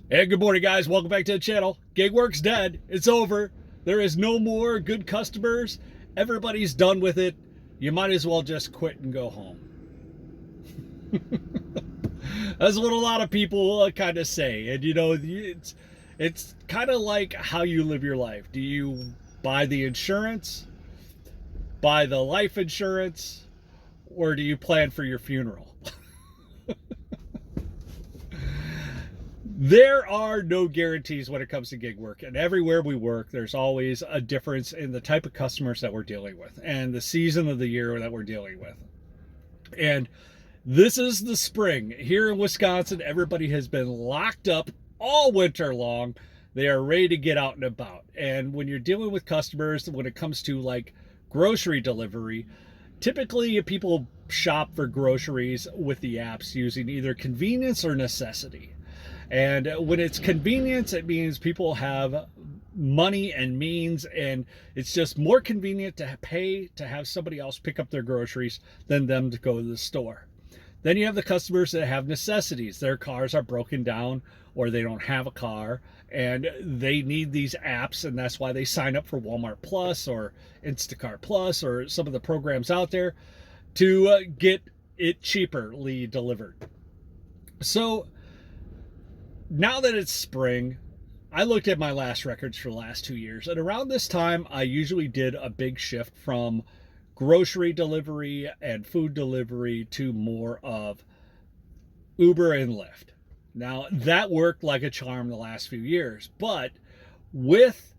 Hey, good morning, guys. Welcome back to the channel. Gig work's dead. It's over. There is no more good customers. Everybody's done with it. You might as well just quit and go home. That's what a lot of people kind of say. And it's kind of like how you live your life. Do you buy the insurance, buy the life insurance, or do you plan for your funeral? There are no guarantees when it comes to gig work, and everywhere we work there's always a difference in the type of customers that we're dealing with and the season of the year that we're dealing with. And this is the spring here in Wisconsin. Everybody has been locked up all winter long. They are ready to get out and about. And when you're dealing with customers, when it comes to like grocery delivery, typically people shop for groceries with the apps using either convenience or necessity. And when it's convenience, it means people have money and means, and it's just more convenient to pay to have somebody else pick up their groceries than them to go to the store. Then you have the customers that have necessities. Their cars are broken down or they don't have a car and they need these apps, and that's why they sign up for Walmart Plus or Instacart Plus or some of the programs out there to get it cheaperly delivered. So now that it's spring, I looked at my last records for the last 2 years, and around this time, I usually did a big shift from grocery delivery and food delivery to more of Uber and Lyft. Now, that worked like a charm the last few years, but with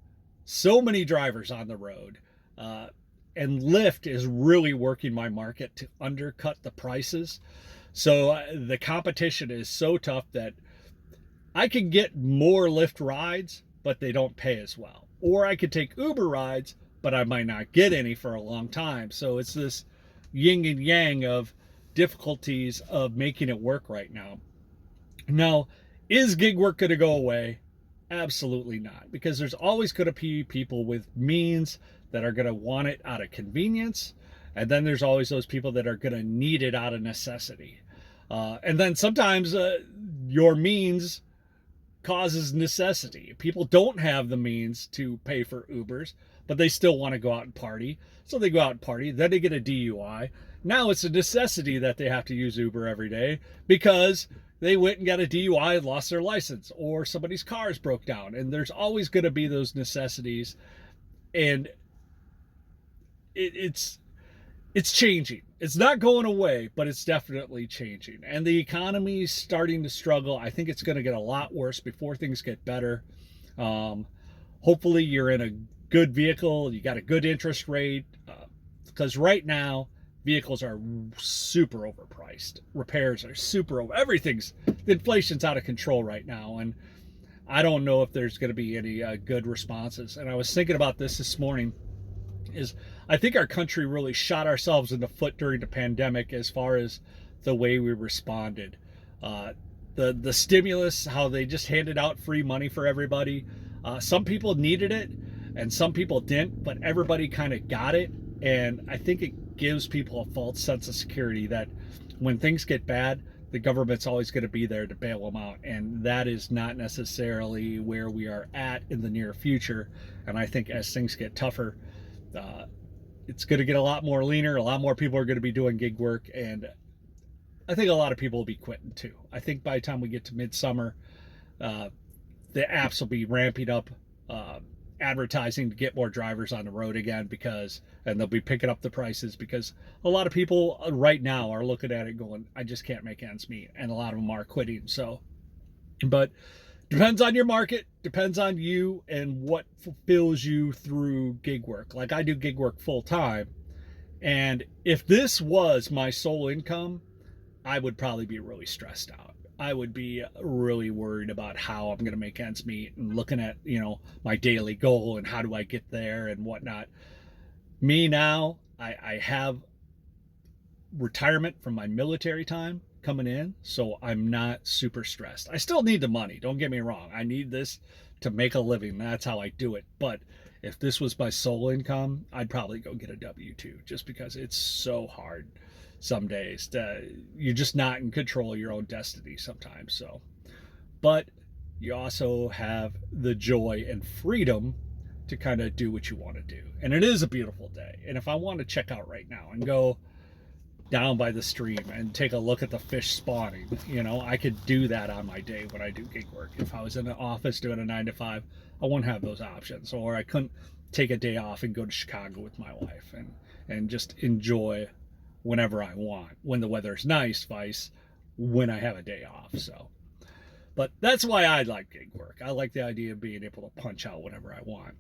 so many drivers on the road, and Lyft is really working my market to undercut the prices. So the competition is so tough that I could get more Lyft rides, but they don't pay as well. Or I could take Uber rides, but I might not get any for a long time. So it's this yin and yang of difficulties of making it work right now. Now, is gig work going to go away? Absolutely not, because there's always going to be people with means that are going to want it out of convenience. And then there's always those people that are going to need it out of necessity. And then sometimes your means causes necessity. People don't have the means to pay for Ubers, but they still want to go out and party. So they go out and party, then they get a DUI. Now it's a necessity that they have to use Uber every day because they went and got a DUI and lost their license, or somebody's cars broke down. And there's always going to be those necessities. And it's changing. It's not going away, but it's definitely changing. And the economy's starting to struggle. I think it's going to get a lot worse before things get better. Hopefully you're in a good vehicle. You got a good interest rate. Because right now, vehicles are super overpriced. Repairs are super over. The inflation's out of control right now. And I don't know if there's going to be any good responses. And I was thinking about this morning. I think our country really shot ourselves in the foot during the pandemic as far as the way we responded. The stimulus, how they just handed out free money for everybody. Some people needed it and some people didn't, but everybody kind of got it. And I think it gives people a false sense of security that when things get bad, the government's always going to be there to bail them out. And that is not necessarily where we are at in the near future. And I think as things get tougher, it's going to get a lot more leaner. A lot more people are going to be doing gig work, and I think a lot of people will be quitting too. I think by the time we get to midsummer, the apps will be ramping up advertising to get more drivers on the road again, and they'll be picking up the prices because a lot of people right now are looking at it going, I just can't make ends meet, and a lot of them are quitting. So, but depends on your market, depends on you and what fulfills you through gig work. Like I do gig work full time, and if this was my sole income, I would probably be really stressed out. I would be really worried about how I'm going to make ends meet and looking at, my daily goal and how do I get there and whatnot. Me now, I have retirement from my military time coming in, so I'm not super stressed. I still need the money, don't get me wrong. I need this to make a living. That's how I do it. But if this was my sole income, I'd probably go get a W-2 just because it's so hard some days. You're just not in control of your own destiny sometimes. So, but you also have the joy and freedom to kind of do what you want to do. And it is a beautiful day. And if I want to check out right now and go down by the stream and take a look at the fish spawning, I could do that on my day when I do gig work. If I was in an office doing a 9 to 5, I wouldn't have those options. Or I couldn't take a day off and go to Chicago with my wife and just enjoy whenever I want. When the weather's nice, vice when I have a day off. So, but that's why I like gig work. I like the idea of being able to punch out whenever I want.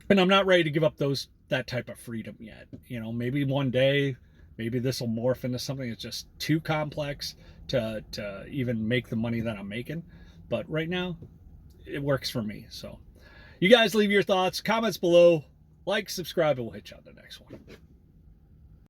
And I'm not ready to give up that type of freedom yet. Maybe one day, maybe this will morph into something that's just too complex to even make the money that I'm making. But right now, it works for me. So you guys leave your thoughts, comments below, like, subscribe, and we'll hit you on the next one.